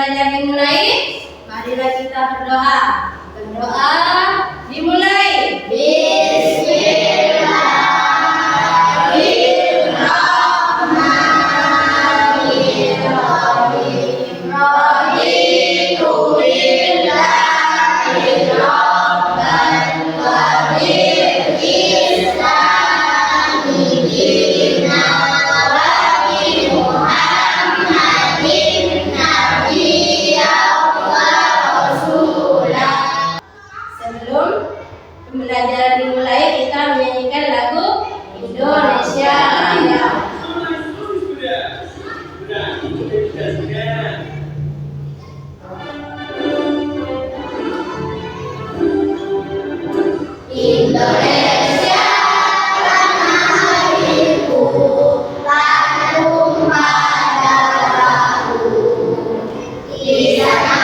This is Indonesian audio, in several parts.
belajar dimulai, marilah kita berdoa. Berdoa dimulai. Sebelum pembelajaran dimulai, kita menyanyikan lagu Indonesia Raya. Indonesia tanah airku, tanah pada perahu, di sana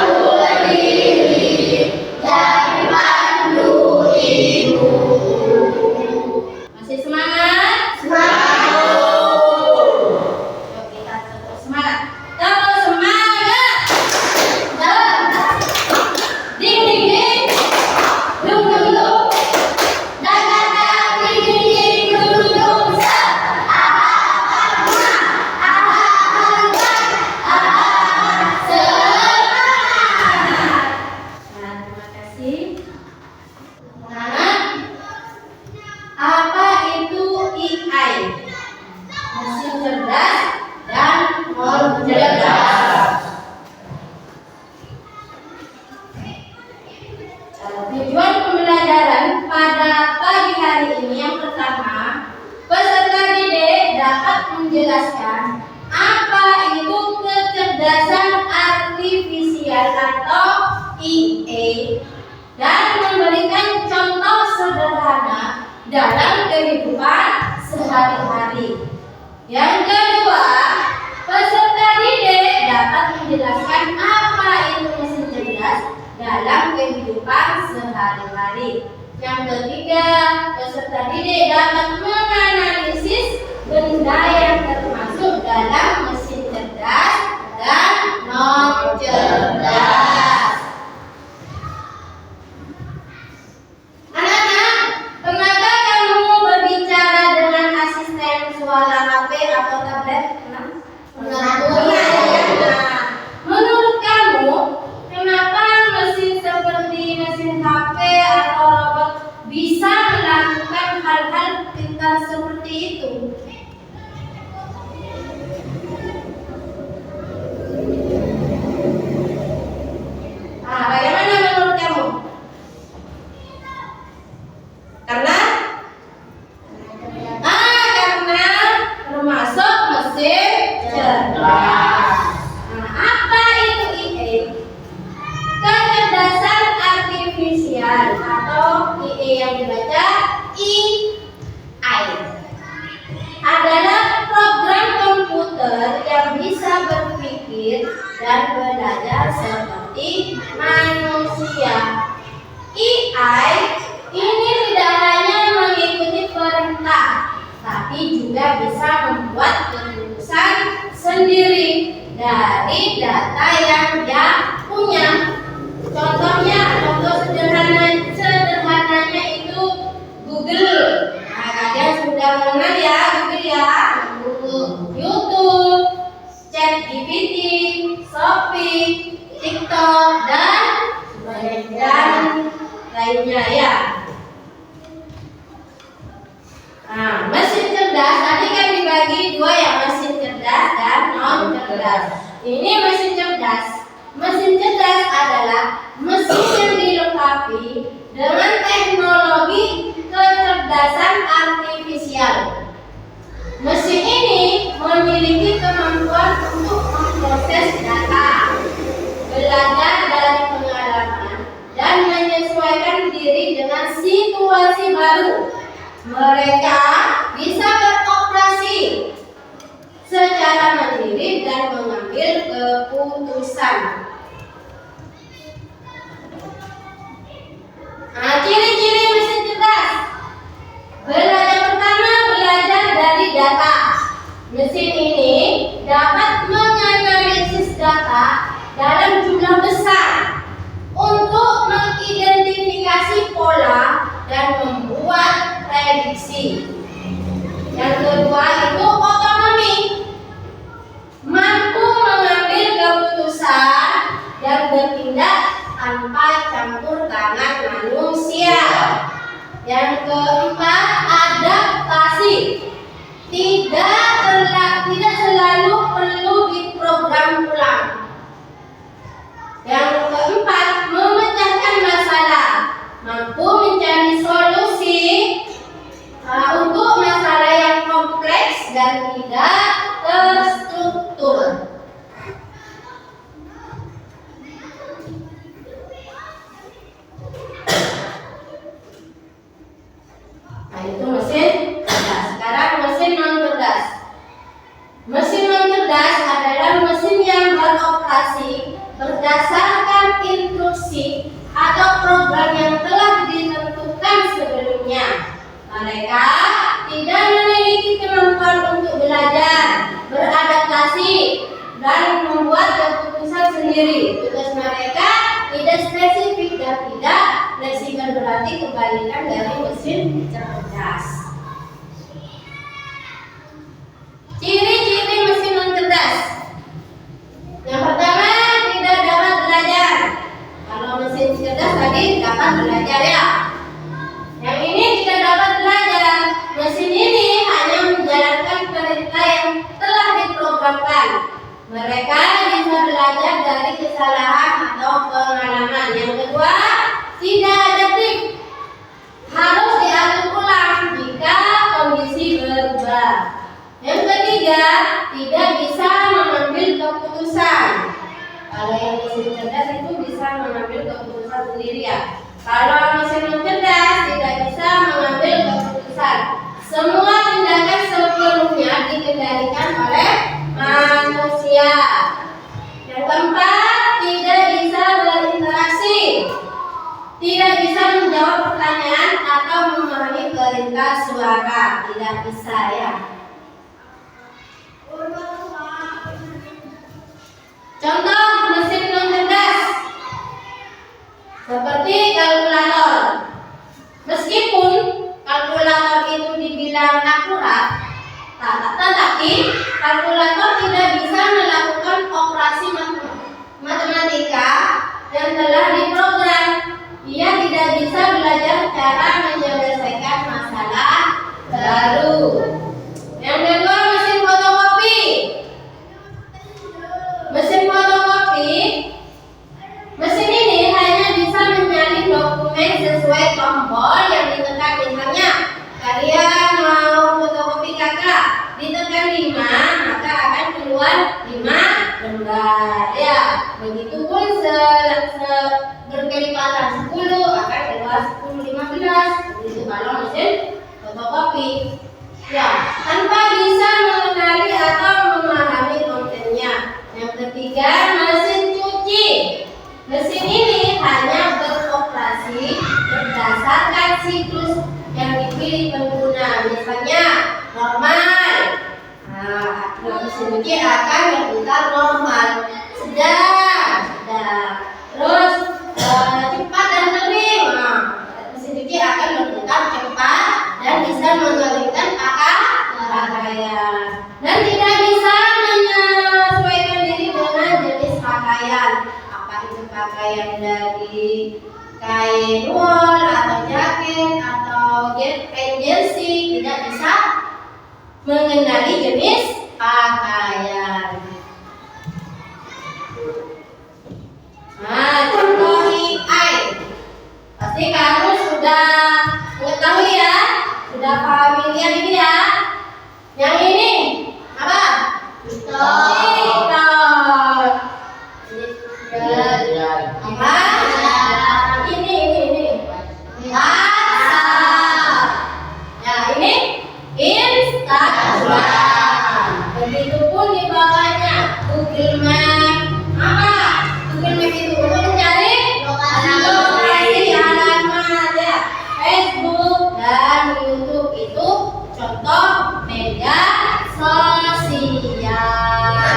kau berdiri dan pandu ibu. Masih semangat? Semangat! Yuk kita tetap semangat. Tetap semangat! Ding ding ding, dung dung dung, dang dang dang, ding ding ding, dung dung dung, set. Semangat! Nah, terima kasih. Nah, apa itu AI? Mesin cerdas dan non cerdas. Tujuan pembelajaran pada pagi hari ini yang pertama, peserta didik dapat menjelaskan apa itu kecerdasan artifisial atau IA dan memberikan contoh sederhana dalam kehidupan sehari-hari. Yang kedua, peserta didik dapat menjelaskan apa itu mesin cerdas dalam kehidupan sehari-hari. Yang ketiga, peserta didik dapat menganalisis benda yang termasuk dalam mesin cerdas dan non cerdas. Anak-anak, pernahkah kamu berbicara dengan asisten suara HP atau tablet? Pernah ya? Nah, menurut kamu, kenapa mesin seperti mesin HP atau robot bisa melakukan hal-hal pintar seperti itu? Nah, bagaimana menurut kamu? Karena termasuk mesin cerdas. Nah, apa itu IA? Kecerdasan artifisial atau IA yang dibaca AI adalah program komputer yang bisa berpikir dan belajar seperti manusia. AI ini tidak hanya mengikuti perintah, tapi juga bisa membuat keputusan sendiri dari data yang dia punya. Contohnya, contoh sederhananya itu Google. Nah, kalian sudah mengenal ya Google ya, YouTube, ChatGPT, Shopee, TikTok dan lainnya ya. Nah, mesin cerdas tadi kan dibagi dua ya, mesin cerdas dan non cerdas. Ini mesin cerdas. Mesin cerdas adalah mesin yang dilengkapi dengan teknologi kecerdasan artifisial. Mesin ini memiliki kemampuan untuk memproses data, belajar dari pengalaman, dan menyesuaikan diri dengan situasi baru. Mereka bisa beroperasi secara mandiri dan mengambil keputusan. Nah, ciri-ciri mesin cerdas. Belajar pertama, belajar dari data. Mesin ini dapat menganalisis mengklasifikasi pola dan membuat prediksi. Yang kedua itu otonomi, mampu mengambil keputusan dan bertindak tanpa campur tangan manusia. Yang keempat adaptasi, tidak selalu perlu diprogram ulang. Yang keempat memecahkan masalah, mampu mencari solusi untuk masalah yang kompleks dan tidak terstruktur. Nah, itu mesin cerdas. Sekarang mesin non cerdas. Mesin non cerdas adalah mesin yang beroperasi berdasarkan instruksi atau program yang telah ditentukan sebelumnya. Mereka tidak memiliki kemampuan untuk belajar, beradaptasi, dan membuat keputusan sendiri. Tugas mereka tidak spesifik dan tidak fleksibel, berarti kebalikan dari mesin cerdas. Ciri-ciri mesin non cerdas. Yang pertama, tidak dapat belajar. Kalau mesin cerdas tadi dapat belajar ya. Yang ini tidak dapat belajar. Mesin ini hanya menjalankan perintah yang telah diprogramkan. Mereka bisa belajar dari kesalahan atau pengalaman. Yang kedua, tidak adaptif, harus diatur ulang jika kondisi berubah. Yang ketiga, tidak bisa mengambil keputusan. Kalau yang mesin cerdas itu bisa mengambil keputusan sendiri ya. Kalau mesin non cerdas tidak bisa mengambil keputusan. Semua tindakan sepenuhnya dikendalikan oleh manusia. Yang keempat, tidak bisa berinteraksi, tidak bisa menjawab pertanyaan atau memahami perintah suara. Tidak bisa ya. Contoh mesin non cerdas seperti kalkulator. Meskipun kalkulator itu dibilang akurat, tetapi kalkulator tidak bisa melakukan operasi matematika yang telah diprogram. Ia tidak bisa belajar cara menyelesaikan masalah baru. Yang kedua, mesin fotokopi. Mesin fotokopi, mesin ini hanya bisa menyalin dokumen sesuai tombol yang ditekan. Misalnya, kalian mau fotokopi kakak, ditekan 5, maka akan keluar 5 lembar. Ya, begitupun berkelipatan 10 akan keluar 10, 15. Begitu kalau mesin fotokopi. Ya, tanpa bisa mengenali atau memahami kontennya. Yang ketiga, mesin cuci. Mesin ini hanya beroperasi berdasarkan siklus yang dipilih pengguna. Misalnya normal. Nah, mesin cuci akan berputar normal, sedang. Terus cepat dan kering. Nah, mesin cuci akan berputar cepat dan bisa mengeringkan pakaian. Dan tidak bisa menyesuaikan diri dengan jenis pakaian. Apa itu pakaian dari kain wol atau jaket atau kain jersey, tidak bisa mengenali jenis pakaian. Nah, contoh AI. Pasti kamu sudah mengetahui ya, sudah familiar ini ya. Yang ini apa? TikTok. Apa? Ini. WhatsApp. Ya, ini Instagram. Begitupun di bawahnya Google Map. Apa? Google Map itu untuk mencari lokasi alamat ya. Facebook dan YouTube itu contoh media sosial.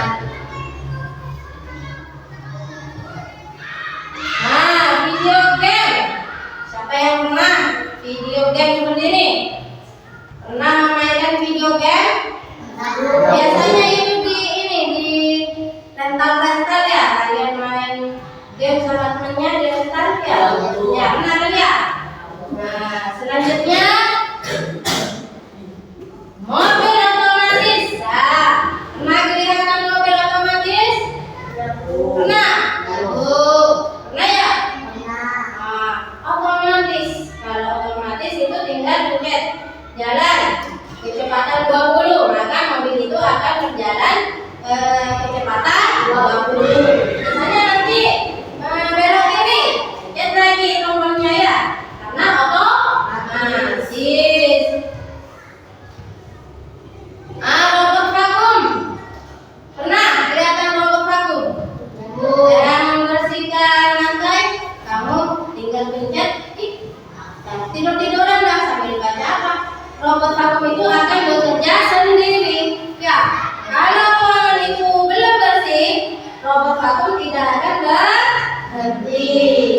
vakum tidak akan berhenti.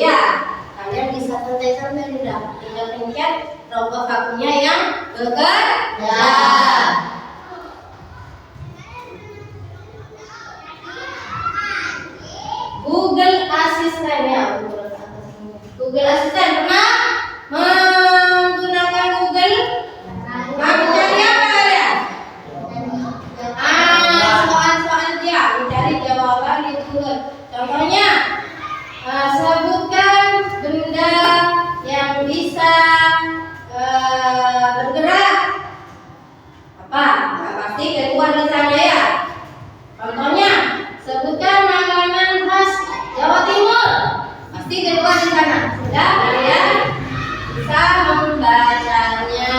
Ya, kalian bisa santai-santai sudah. Tinggal pencet tombol vakumnya yang bekerja. Google Assistant ya, Google Assistant pernah menggunakan Google? Mencari apa kalian? Soal-soal dia mencari jawaban di Google. Contohnya, sebutkan benda yang bisa bergerak. Apa? Pasti keluar di sana ya. Contohnya, sebutkan makanan khas Jawa Timur. Pasti keluar di sana. Sudah kalian bisa membacanya.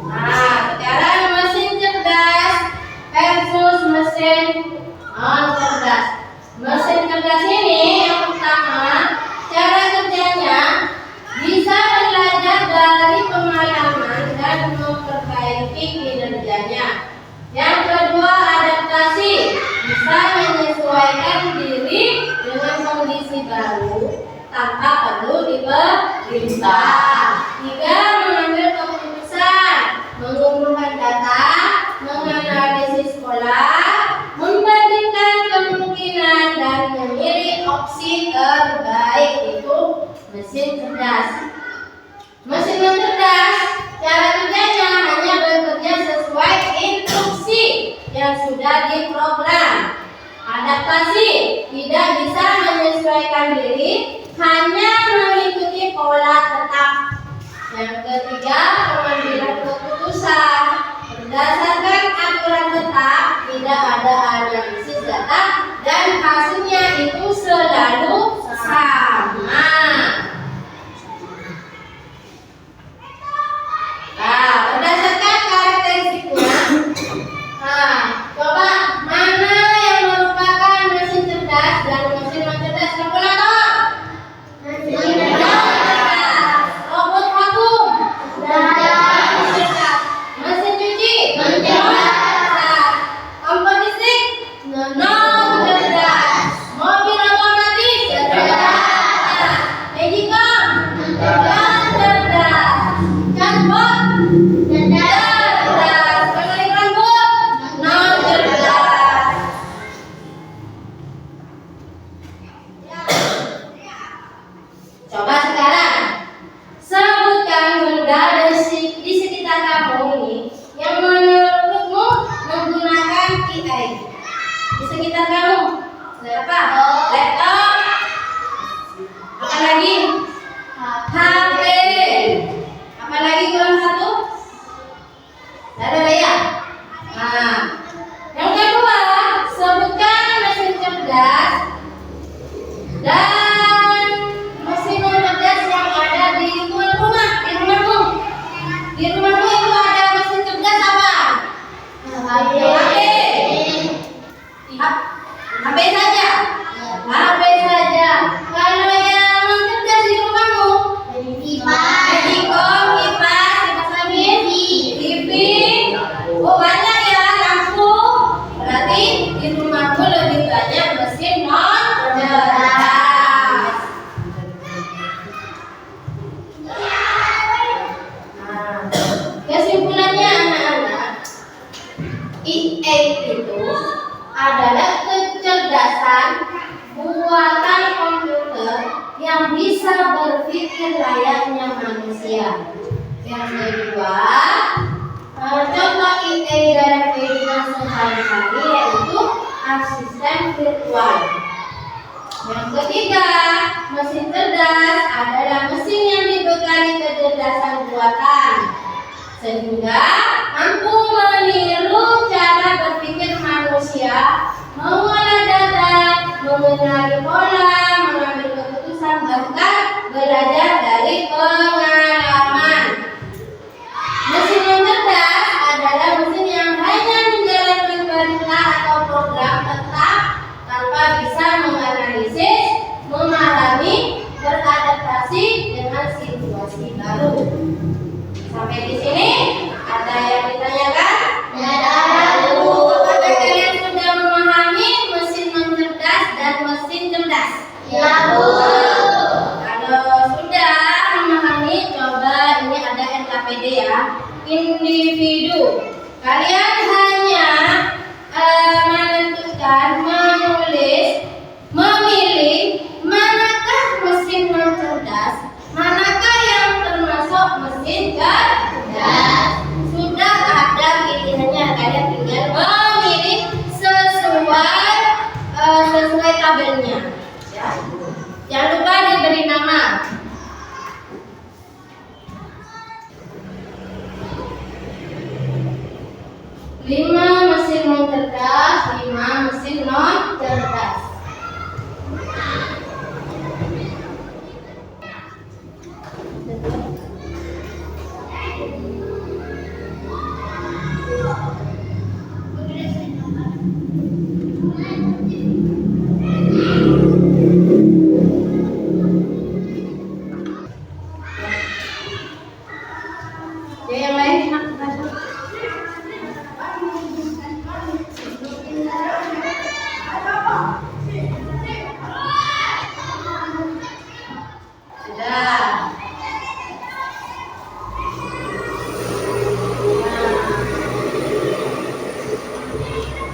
Nah, sekarang mesin cerdas versus mesin non cerdas. Mesin cerdas ini yang pertama, cara kerjanya bisa belajar dari pengalaman dan memperbaiki kinerjanya. Yang kedua, adaptasi, bisa menyesuaikan diri dengan kondisi baru tanpa perlu diperintah. Tiga, mengambil keputusan, mengumpulkan data, menganalisis pola, membandingkan kemungkinan dan memilih opsi terbaik. Itu mesin cerdas. Mesin non cerdas, cara kerjanya hanya bekerja sesuai instruksi yang sudah diprogram. Adaptasi, tidak bisa menyesuaikan diri, hanya mengikuti pola tetap. Yang ketiga, pengambilan keputusan berdasarkan aturan tetap, tidak ada analisis data dan hasilnya itu selalu sama. Nah, berdasarkan karakteristiknya, coba mana yang merupakan mesin cerdas dan mesin non cerdas? Kalkulator. Mesin cerdas. Robot vakum. Cerdas. Mesin cuci. Cerdas. Kompor listrik. Non cerdas. Mobil otomatis. Cerdas. Magicom. Cerdas. Chatbot. Cerdas. Pengering rambut. Non cerdas. Coba sekarang sebutkan benda di sekitar kamu ini yang menurutmu menggunakan AI. Di sekitar kamu ada apa? Laptop. Apa lagi? HP. Apa lagi kurang satu? Ada ya? Nah, yang kedua, sebutkan mesin cerdas dan mesin non cerdas yang ada di luar rumah, di rumahmu. Di rumahmu itu ada mesin cerdas apa? HP. HP saja. HP saja. Kalau yang non cerdas di rumahmu, Magicom, kipas angin, TV. Oh, banyak ya, lampu. Berarti di rumahmu lebih banyak mesin non cerdas. Kesimpulannya anak-anak, EA itu adalah kecerdasan buatan komputer yang bisa berpikir layaknya manusia. Yang kedua, contoh EA dalam kehidupan sehari-hari yaitu asisten virtual. Yang ketiga, mesin cerdas adalah mesin yang dibekali kecerdasan buatan sehingga mampu meniru cara berpikir manusia, mengolah data, mengenali pola, mengambil keputusan, bahkan belajar dari pengalaman. Mesin yang cerdas adalah mesin yang hanya menjalankan perintah atau program tetap tanpa bisa menganalisis, memahami, beradaptasi dengan situasi baru. Sampai di sini ada yang ditanyakan? 5 mesin non cerdas, 5 mesin non cerdas. Ya, yang lain sudah.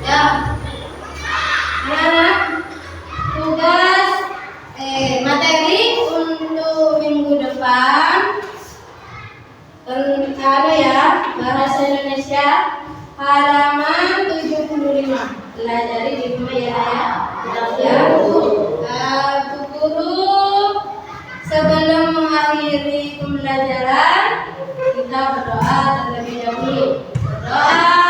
Ya, anak-anak, tugas materi untuk minggu depan ada ya, bahasa Indonesia halaman 75. Pelajari di rumah ya. Ya, Bu Guru, sebelum mengakhiri pembelajaran kita berdoa terlebih dahulu. Berdoa.